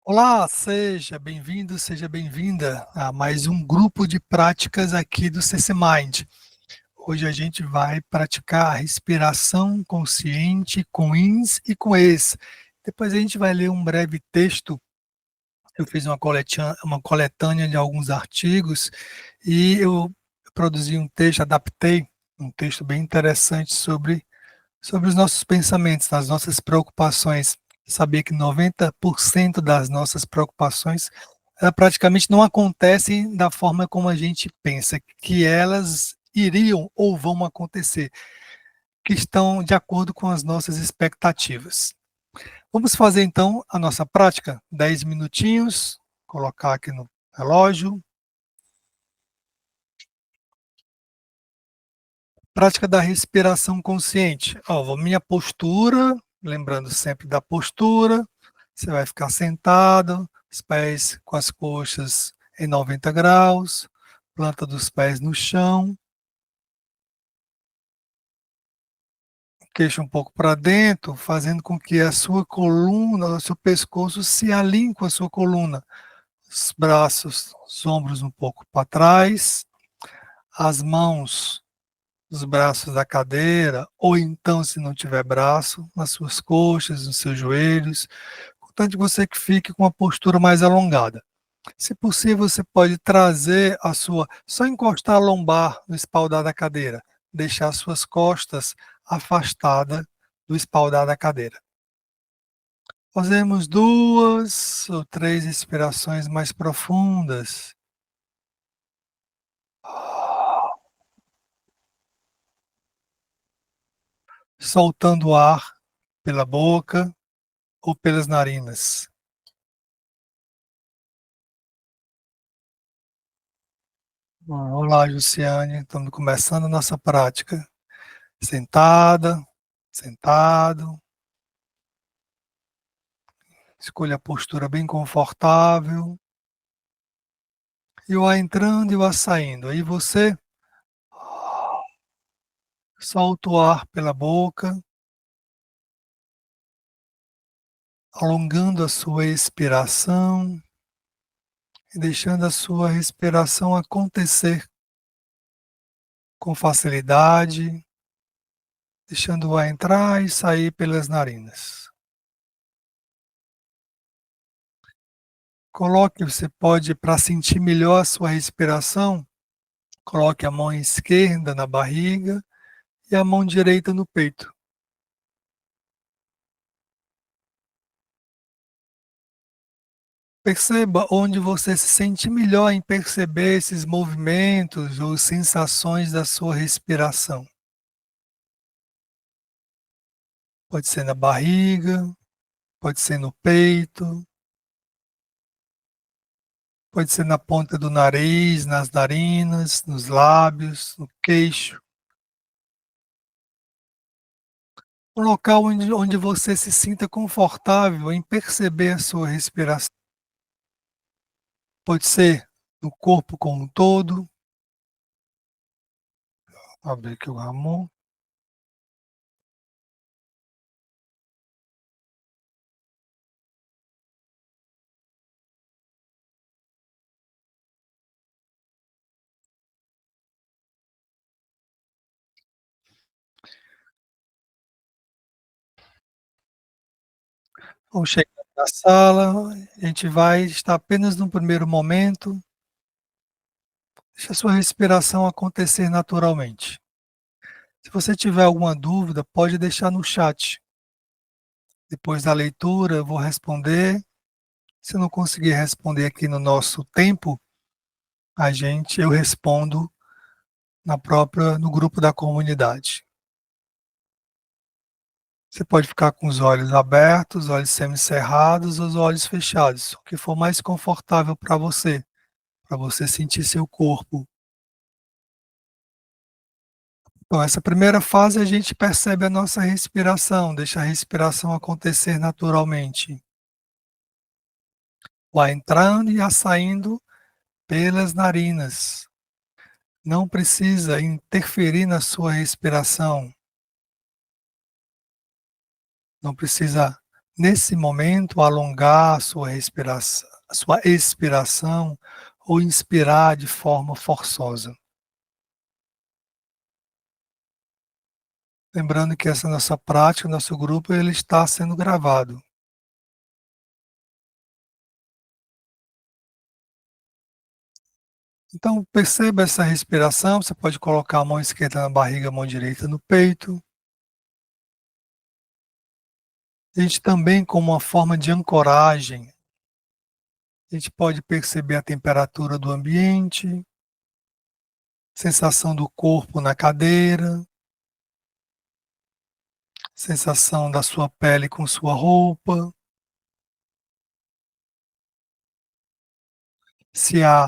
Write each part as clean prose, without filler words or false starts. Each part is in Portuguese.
Olá, seja bem-vindo, seja bem-vinda a mais um grupo de práticas aqui do CC Mind. Hoje a gente vai praticar a respiração consciente com ins e com ex. Depois a gente vai ler um breve texto. Eu fiz uma coletânea de alguns artigos e eu produzi um texto, adaptei um texto bem interessante sobre os nossos pensamentos, as nossas preocupações. Saber que 90% das nossas preocupações praticamente não acontecem da forma como a gente pensa, que elas iriam ou vão acontecer, que estão de acordo com as nossas expectativas. Vamos fazer então a nossa prática, 10 minutinhos, colocar aqui no relógio. Prática da respiração consciente. Minha postura, lembrando sempre da postura, você vai ficar sentado, os pés com as coxas em 90 graus, planta dos pés no chão, queixo um pouco para dentro, fazendo com que a sua coluna, o seu pescoço se alinhe com a sua coluna. Os braços, os ombros um pouco para trás, as mãos os braços da cadeira, ou então, se não tiver braço, nas suas coxas, nos seus joelhos, portanto você que fique com uma postura mais alongada. Se possível, você pode trazer só encostar a lombar no espaldar da cadeira, deixar as suas costas afastadas do espaldar da cadeira. Fazemos 2 ou 3 respirações mais profundas. Soltando o ar pela boca ou pelas narinas. Olá, Luciane. Estamos começando a nossa prática. Sentada, sentado. Escolha a postura bem confortável. E o ar entrando e o ar saindo. Aí você solta o ar pela boca, alongando a sua expiração e deixando a sua respiração acontecer com facilidade, deixando o ar entrar e sair pelas narinas. Você pode, para sentir melhor a sua respiração, coloque a mão esquerda na barriga e a mão direita no peito. Perceba onde você se sente melhor em perceber esses movimentos ou sensações da sua respiração. Pode ser na barriga, pode ser no peito, pode ser na ponta do nariz, nas narinas, nos lábios, no queixo. Um local onde você se sinta confortável em perceber a sua respiração. Pode ser no corpo como um todo. Abrir aqui o Ramon. Vamos chegar na sala, a gente vai estar apenas no primeiro momento. Deixa a sua respiração acontecer naturalmente. Se você tiver alguma dúvida, pode deixar no chat. Depois da leitura, eu vou responder. Se não conseguir responder aqui no nosso tempo, eu respondo no grupo da comunidade. Você pode ficar com os olhos abertos, os olhos semicerrados, os olhos fechados, o que for mais confortável para você sentir seu corpo. Então, essa primeira fase a gente percebe a nossa respiração, deixa a respiração acontecer naturalmente. O ar entrando e ar saindo pelas narinas. Não precisa interferir na sua respiração. Não precisa nesse momento, alongar a sua expiração ou inspirar de forma forçosa. Lembrando que essa nossa prática, nosso grupo, ele está sendo gravado. Então, perceba essa respiração. Você pode colocar a mão esquerda na barriga, a mão direita no peito. A gente também, como uma forma de ancoragem, a gente pode perceber a temperatura do ambiente, sensação do corpo na cadeira, sensação da sua pele com sua roupa, se há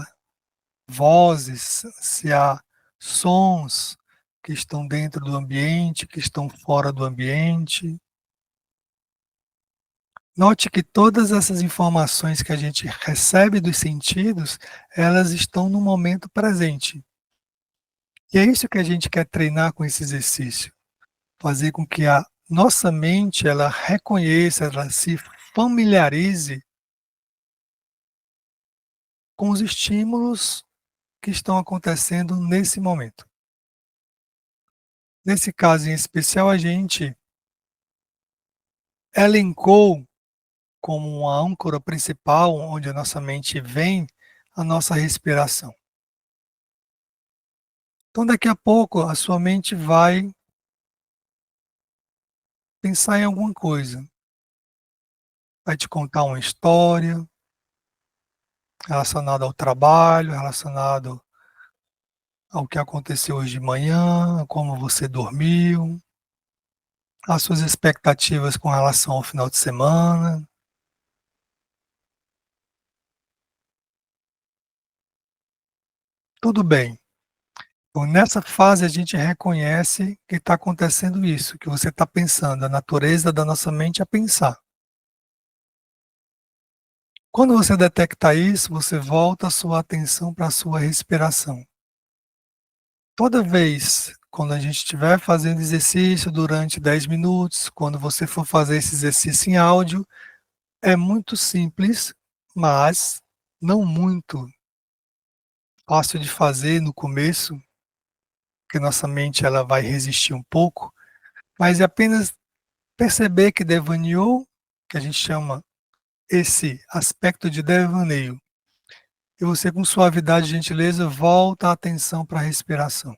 vozes, se há sons que estão dentro do ambiente, que estão fora do ambiente. Note que todas essas informações que a gente recebe dos sentidos, elas estão no momento presente. E é isso que a gente quer treinar com esse exercício. Fazer com que a nossa mente, ela reconheça, ela se familiarize com os estímulos que estão acontecendo nesse momento. Nesse caso em especial, a gente elencou como uma âncora principal, onde a nossa mente vem, a nossa respiração. Então, daqui a pouco, a sua mente vai pensar em alguma coisa, vai te contar uma história relacionada ao trabalho, relacionado ao que aconteceu hoje de manhã, como você dormiu, as suas expectativas com relação ao final de semana. Tudo bem. Então, nessa fase, a gente reconhece que está acontecendo isso, que você está pensando. A natureza da nossa mente é pensar. Quando você detecta isso, você volta a sua atenção para a sua respiração. Toda vez, quando a gente estiver fazendo exercício durante 10 minutos, quando você for fazer esse exercício em áudio, é muito simples, mas não muito fácil de fazer no começo, porque nossa mente ela vai resistir um pouco, mas é apenas perceber que devaneou, que a gente chama esse aspecto de devaneio, e você com suavidade e gentileza volta a atenção para a respiração.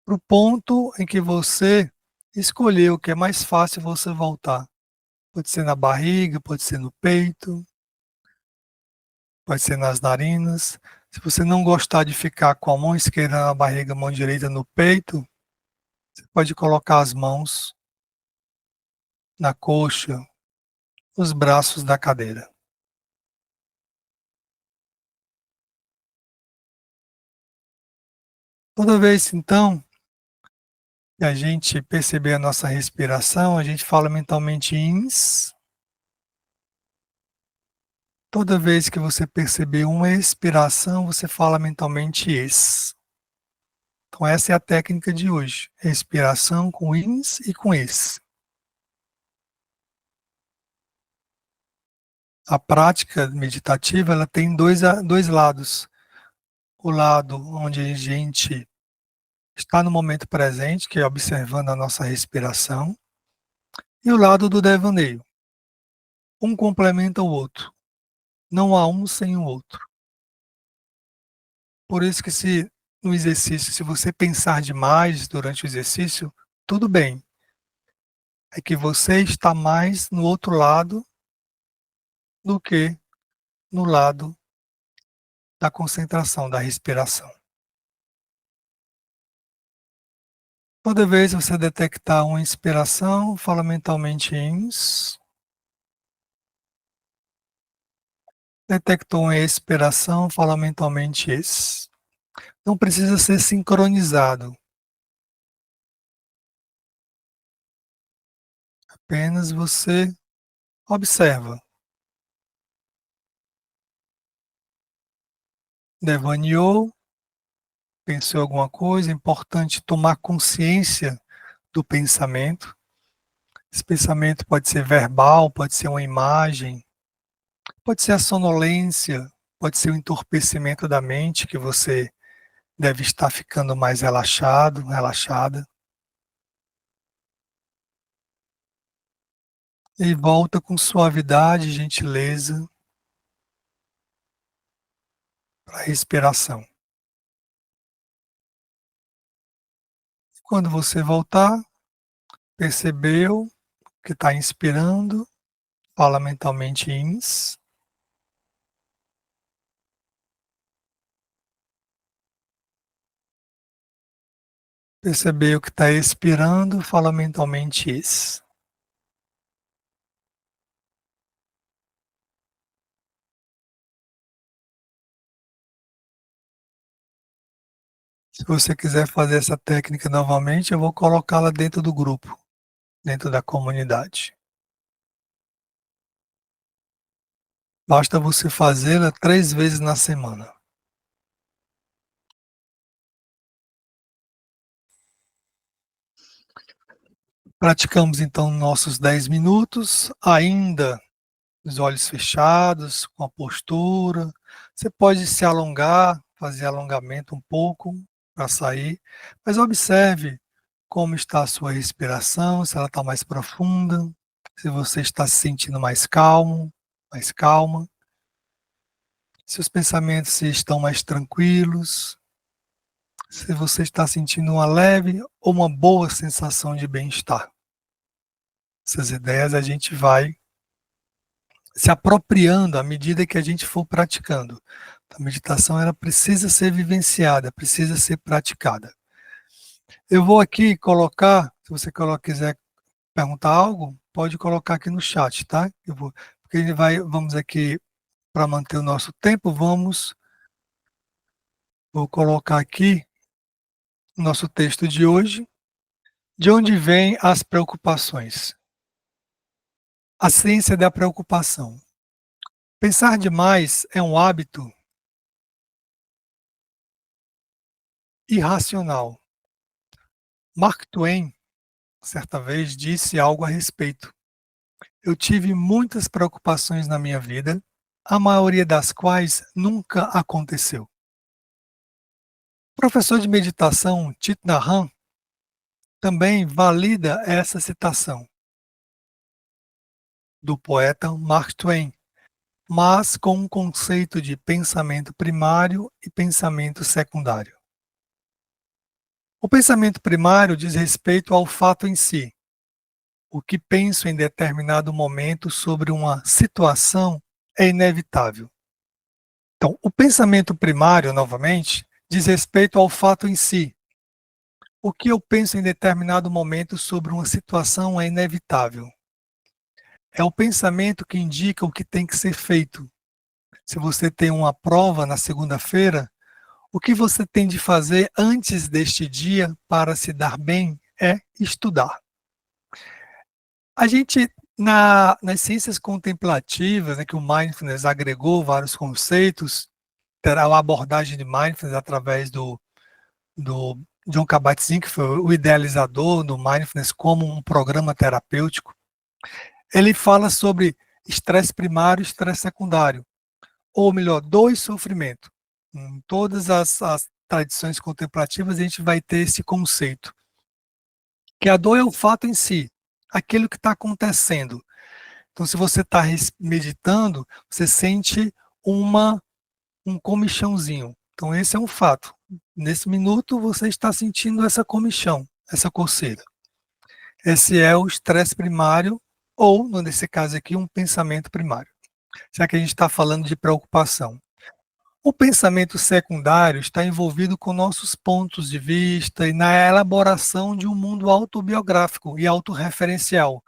Para o ponto em que você escolheu que é mais fácil você voltar. Pode ser na barriga, pode ser no peito, pode ser nas narinas. Se você não gostar de ficar com a mão esquerda na barriga, a mão direita no peito, você pode colocar as mãos na coxa, nos braços da cadeira. Toda vez, então, que a gente perceber a nossa respiração, a gente fala mentalmente ins. Toda vez que você perceber uma expiração, você fala mentalmente ex. Então essa é a técnica de hoje. Respiração com ins e com ex. A prática meditativa ela tem dois lados. O lado onde a gente está no momento presente, que é observando a nossa respiração, e o lado do devaneio. Um complementa o outro. Não há um sem o outro. Por isso que se no exercício, se você pensar demais durante o exercício, tudo bem. É que você está mais no outro lado do que no lado da concentração, da respiração. Toda vez que você detectar uma inspiração, fala mentalmente ins. Detectou uma expiração, fala mentalmente ex. Não precisa ser sincronizado. Apenas você observa. Devaneou, pensou em alguma coisa, é importante tomar consciência do pensamento. Esse pensamento pode ser verbal, pode ser uma imagem, pode ser a sonolência, pode ser o entorpecimento da mente, que você deve estar ficando mais relaxado, relaxada. E volta com suavidade e gentileza para a respiração. Quando você voltar, percebeu que está inspirando, fala mentalmente ins. Percebeu que está expirando, fala mentalmente is. Se você quiser fazer essa técnica novamente, eu vou colocá-la dentro do grupo, dentro da comunidade. Basta você fazê-la 3 vezes na semana. Praticamos então nossos 10 minutos, ainda os olhos fechados, com a postura. Você pode se alongar, fazer alongamento um pouco para sair, mas observe como está a sua respiração, se ela está mais profunda, se você está se sentindo mais calmo, mais calma, se os pensamentos estão mais tranquilos, se você está sentindo uma leve ou uma boa sensação de bem-estar. Essas ideias a gente vai se apropriando à medida que a gente for praticando. A meditação ela precisa ser vivenciada, precisa ser praticada. Eu vou aqui colocar, se você quiser perguntar algo, pode colocar aqui no chat, tá? Porque vamos aqui para manter o nosso tempo, vou colocar aqui o nosso texto de hoje. De onde vêm as preocupações? A ciência da preocupação. Pensar demais é um hábito irracional. Mark Twain, certa vez, disse algo a respeito. Eu tive muitas preocupações na minha vida, a maioria das quais nunca aconteceu. O professor de meditação Thich Nhat Hanh também valida essa citação do poeta Mark Twain, mas com um conceito de pensamento primário e pensamento secundário. O pensamento primário diz respeito ao fato em si. O que penso em determinado momento sobre uma situação é inevitável. Então, o pensamento primário, novamente, diz respeito ao fato em si. O que eu penso em determinado momento sobre uma situação é inevitável. É o pensamento que indica o que tem que ser feito. Se você tem uma prova na segunda-feira, o que você tem de fazer antes deste dia para se dar bem é estudar. A gente, nas ciências contemplativas, né, que o Mindfulness agregou vários conceitos, terá a abordagem de Mindfulness através do John Kabat-Zinn, que foi o idealizador do Mindfulness como um programa terapêutico. Ele fala sobre estresse primário e estresse secundário, ou melhor, dor e sofrimento. Em todas as tradições contemplativas, a gente vai ter esse conceito, que a dor é o fato em si, aquilo que está acontecendo. Então, se você está meditando, você sente um comichãozinho. Então, esse é um fato. Nesse minuto, você está sentindo essa comichão, essa coceira. Esse é o estresse primário, ou, nesse caso aqui, um pensamento primário. Já que a gente está falando de preocupação. O pensamento secundário está envolvido com nossos pontos de vista e na elaboração de um mundo autobiográfico e autorreferencial.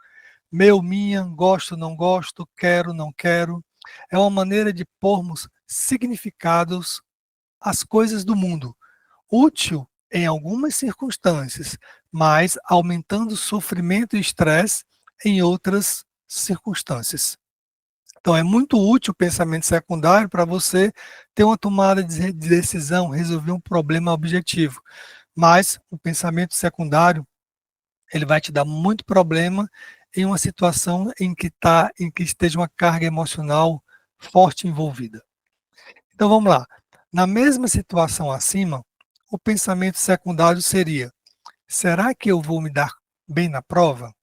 Meu, minha, gosto, não gosto, quero, não quero. É uma maneira de pormos significados às coisas do mundo, útil em algumas circunstâncias, mas aumentando sofrimento e estresse em outras circunstâncias. Então, é muito útil o pensamento secundário para você ter uma tomada de decisão, resolver um problema objetivo. Mas o pensamento secundário, ele vai te dar muito problema em uma situação em que esteja uma carga emocional forte envolvida. Então vamos lá. Na mesma situação acima, o pensamento secundário seria: será que eu vou me dar bem na prova?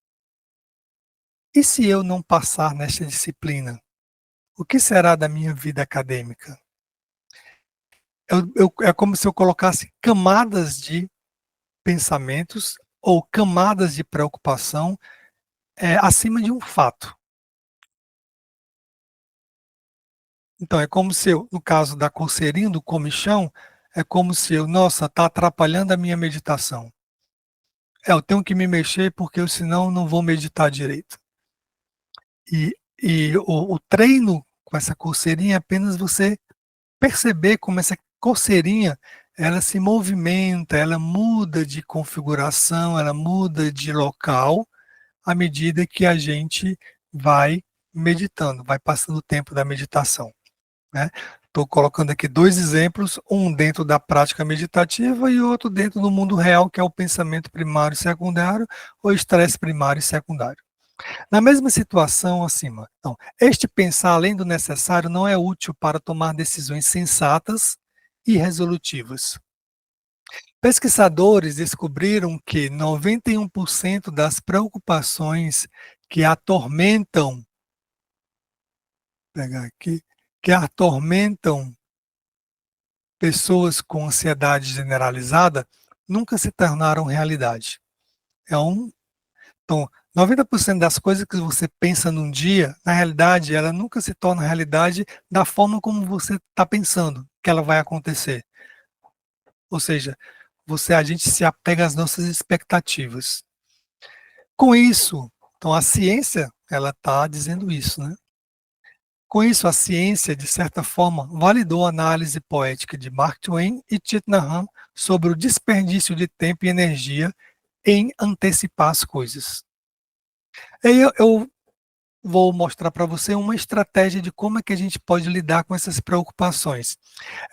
E se eu não passar nesta disciplina? O que será da minha vida acadêmica? É como se eu colocasse camadas de pensamentos ou camadas de preocupação acima de um fato. Então, é como se eu, no caso da coceirinha, do comichão, é como se eu, nossa, está atrapalhando a minha meditação. Eu tenho que me mexer porque eu, senão não vou meditar direito. E o treino com essa coceirinha é apenas você perceber como essa coceirinha ela se movimenta, ela muda de configuração, ela muda de local à medida que a gente vai meditando, vai passando o tempo da meditação, né? Estou colocando aqui dois exemplos, um dentro da prática meditativa e outro dentro do mundo real, que é o pensamento primário e secundário, ou estresse primário e secundário. Na mesma situação acima, então, este pensar além do necessário não é útil para tomar decisões sensatas e resolutivas. Pesquisadores descobriram que 91% das preocupações que atormentam, pegar aqui, que atormentam pessoas com ansiedade generalizada nunca se tornaram realidade. Então, 90% das coisas que você pensa num dia, na realidade, ela nunca se torna realidade da forma como você está pensando que ela vai acontecer. Ou seja, a gente se apega às nossas expectativas. Com isso, então a ciência, ela está dizendo isso, né? Com isso, a ciência, de certa forma, validou a análise poética de Mark Twain e Thich Nhat Hanh sobre o desperdício de tempo e energia em antecipar as coisas. Aí eu vou mostrar para você uma estratégia de como é que a gente pode lidar com essas preocupações.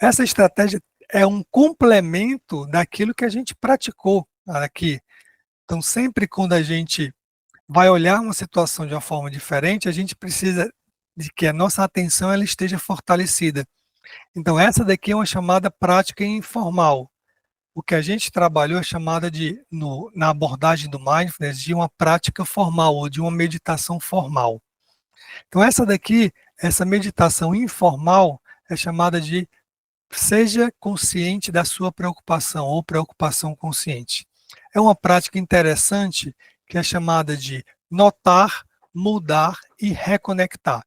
Essa estratégia é um complemento daquilo que a gente praticou aqui. Então, sempre quando a gente vai olhar uma situação de uma forma diferente, a gente precisa de que a nossa atenção ela esteja fortalecida. Então, essa daqui é uma chamada prática informal. O que a gente trabalhou é chamada na abordagem do mindfulness, de uma prática formal ou de uma meditação formal. Então, essa meditação informal é chamada de seja consciente da sua preocupação ou preocupação consciente. É uma prática interessante que é chamada de notar, mudar e reconectar.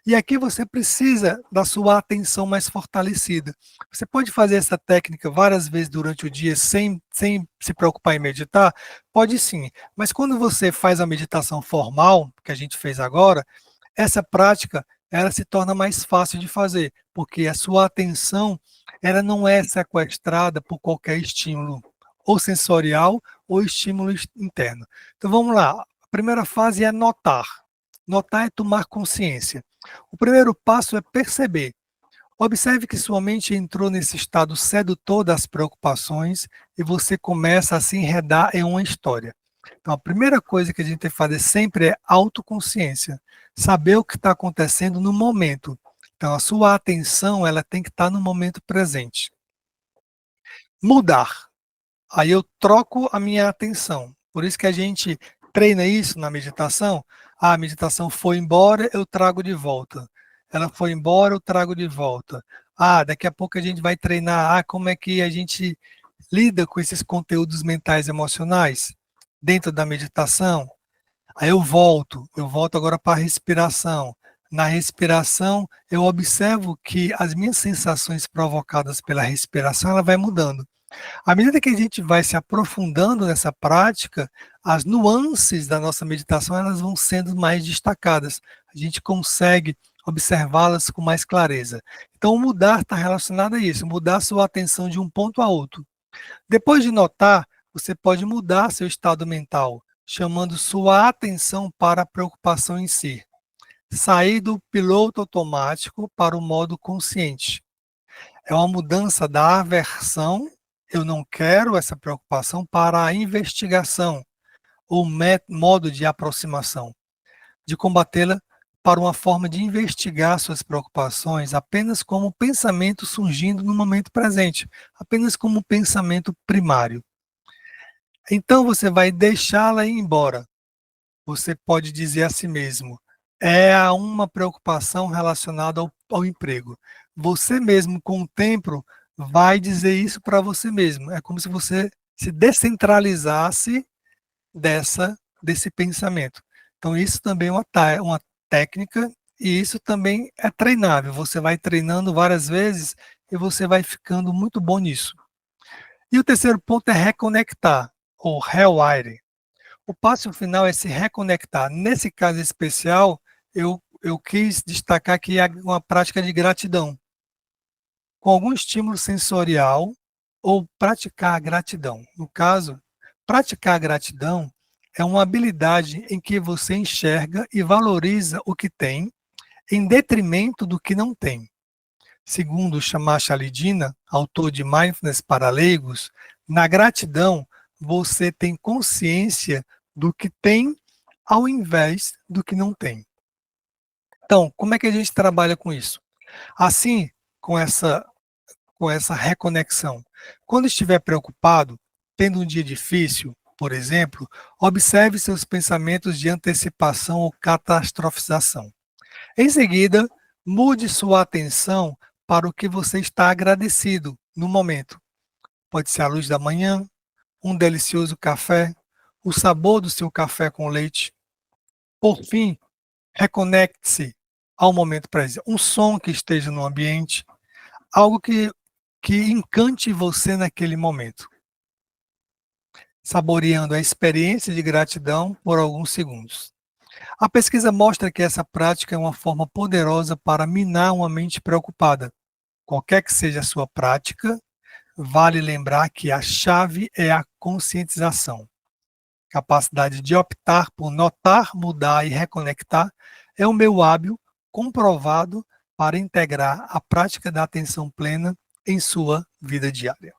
E aqui você precisa da sua atenção mais fortalecida. Você pode fazer essa técnica várias vezes durante o dia sem se preocupar em meditar? Pode sim, mas quando você faz a meditação formal, que a gente fez agora, essa prática ela se torna mais fácil de fazer, porque a sua atenção ela não é sequestrada por qualquer estímulo, ou sensorial ou estímulo interno. Então vamos lá. A primeira fase é notar. Notar é tomar consciência. O primeiro passo é perceber. Observe que sua mente entrou nesse estado sedutor das preocupações e você começa a se enredar em uma história. Então, a primeira coisa que a gente tem que fazer sempre é autoconsciência, saber o que está acontecendo no momento. Então, a sua atenção ela tem que estar no momento presente. Mudar. Aí eu troco a minha atenção. Por isso que a gente treina isso na meditação. Ah, a meditação foi embora, eu trago de volta. Ela foi embora, eu trago de volta. Ah, daqui a pouco a gente vai treinar. Ah, como é que a gente lida com esses conteúdos mentais e emocionais dentro da meditação? Aí eu volto agora para a respiração. Na respiração, eu observo que as minhas sensações provocadas pela respiração, ela vai mudando. À medida que a gente vai se aprofundando nessa prática, as nuances da nossa meditação elas vão sendo mais destacadas. A gente consegue observá-las com mais clareza. Então, o mudar está relacionado a isso, mudar sua atenção de um ponto a outro. Depois de notar, você pode mudar seu estado mental, chamando sua atenção para a preocupação em si. Sair do piloto automático para o modo consciente. É uma mudança da aversão, eu não quero essa preocupação, para a investigação. ou modo de aproximação, de combatê-la para uma forma de investigar suas preocupações apenas como pensamento surgindo no momento presente, apenas como pensamento primário. Então você vai deixá-la ir embora. Você pode dizer a si mesmo, é uma preocupação relacionada ao emprego. Você mesmo, com o tempo, vai dizer isso para você mesmo. É como se você se descentralizasse desse pensamento. Então, isso também é uma técnica e isso também é treinável. Você vai treinando várias vezes e você vai ficando muito bom nisso. E o terceiro ponto é reconectar, ou rewire. O passo final é se reconectar. Nesse caso especial, eu quis destacar que é uma prática de gratidão, com algum estímulo sensorial ou praticar a gratidão. No caso, praticar a gratidão é uma habilidade em que você enxerga e valoriza o que tem em detrimento do que não tem. Segundo Shamash Alidina, autor de Mindfulness para Leigos, na gratidão você tem consciência do que tem ao invés do que não tem. Então, como é que a gente trabalha com isso? Assim, com essa reconexão. Quando estiver preocupado, tendo um dia difícil, por exemplo, observe seus pensamentos de antecipação ou catastrofização. Em seguida, mude sua atenção para o que você está agradecido no momento. Pode ser a luz da manhã, um delicioso café, o sabor do seu café com leite. Por fim, reconecte-se ao momento presente. Um som que esteja no ambiente, algo que encante você naquele momento, saboreando a experiência de gratidão por alguns segundos. A pesquisa mostra que essa prática é uma forma poderosa para minar uma mente preocupada. Qualquer que seja a sua prática, vale lembrar que a chave é a conscientização. Capacidade de optar por notar, mudar e reconectar é o meu hábil comprovado para integrar a prática da atenção plena em sua vida diária.